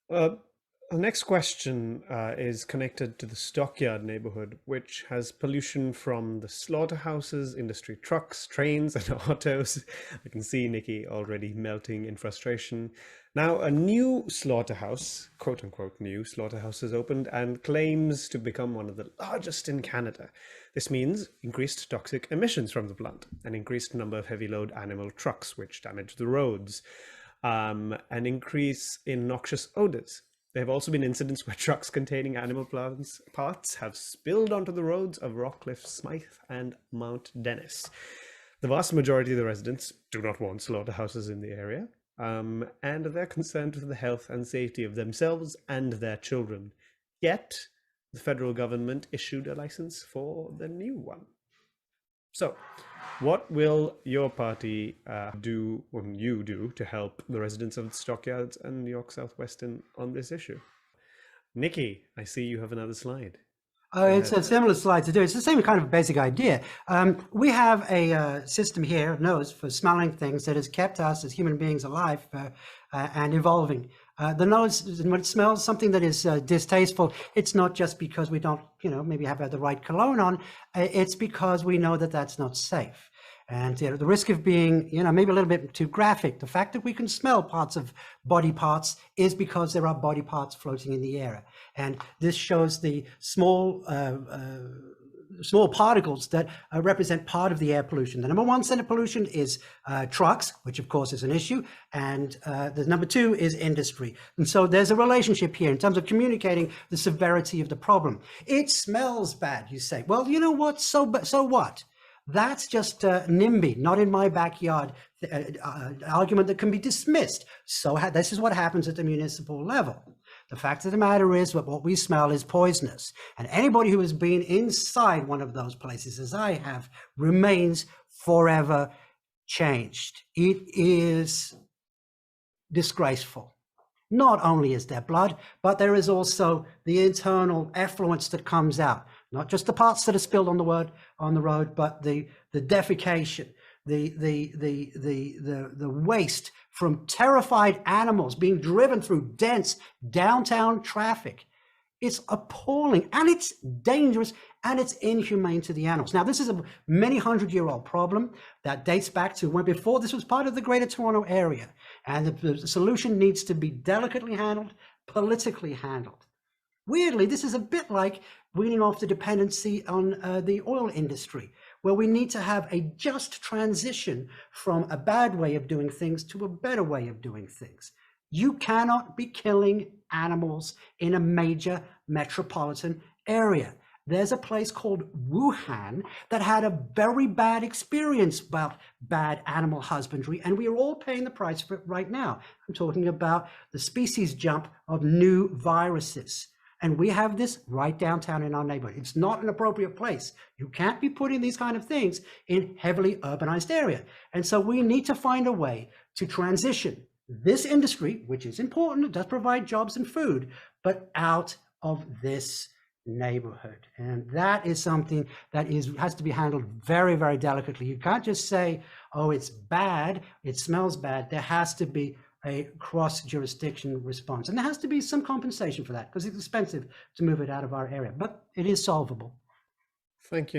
Uh, the next question is connected to the Stockyard neighborhood, which has pollution from the slaughterhouses, industry trucks, trains, and autos. I can see Nikki already melting in frustration. Now, a new slaughterhouse, quote unquote new slaughterhouse, has opened and claims to become one of the largest in Canada. This means increased toxic emissions from the plant, an increased number of heavy load animal trucks, which damage the roads, an increase in noxious odors. There have also been incidents where trucks containing animal parts have spilled onto the roads of Rockcliffe, Smythe, and Mount Dennis. The vast majority of the residents do not want slaughterhouses in the area, and they're concerned with the health and safety of themselves and their children. Yet, the federal government issued a license for the new one. So, what will your party do, or you do, to help the residents of Stockyards and New York Southwestern on this issue? Nikki, I see you have another slide. It's a similar slide to do. It's the same kind of basic idea. We have a system here, a nose for smelling things that has kept us as human beings alive and evolving. The nose, when it smells something that is distasteful, it's not just because we don't, maybe have the right cologne on. It's because we know that that's not safe. And the risk of being, maybe a little bit too graphic, the fact that we can smell parts of body parts is because there are body parts floating in the air. And this shows the small particles that represent part of the air pollution. The number one center pollution is trucks, which of course is an issue, and the number two is industry. And so there's a relationship here in terms of communicating the severity of the problem. It smells bad, you say. Well, you know what? So what? That's just NIMBY, not in my backyard argument that can be dismissed. So this is what happens at the municipal level. The fact of the matter is that what we smell is poisonous. And anybody who has been inside one of those places, as I have, remains forever changed. It is disgraceful. Not only is there blood, but there is also the internal effluence that comes out. Not just the parts that are spilled on the road, but the defecation, the waste from terrified animals being driven through dense downtown traffic. It's appalling, and it's dangerous, and it's inhumane to the animals. Now, this is a many hundred-year-old problem that dates back to when before this was part of the Greater Toronto Area, and the solution needs to be delicately handled, politically handled. Weirdly, this is a bit like weaning off the dependency on the oil industry, where we need to have a just transition from a bad way of doing things to a better way of doing things. You cannot be killing animals in a major metropolitan area. There's a place called Wuhan that had a very bad experience about bad animal husbandry, and we are all paying the price for it right now. I'm talking about the species jump of new viruses. And we have this right downtown in our neighborhood. It's not an appropriate place. You can't be putting these kind of things in heavily urbanized area. And so we need to find a way to transition this industry, which is important, it does provide jobs and food, but out of this neighborhood. And that is something that has to be handled very, very delicately. You can't just say, oh, it's bad, it smells bad. There has to be a cross-jurisdiction response. And there has to be some compensation for that because it's expensive to move it out of our area, but it is solvable. Thank you.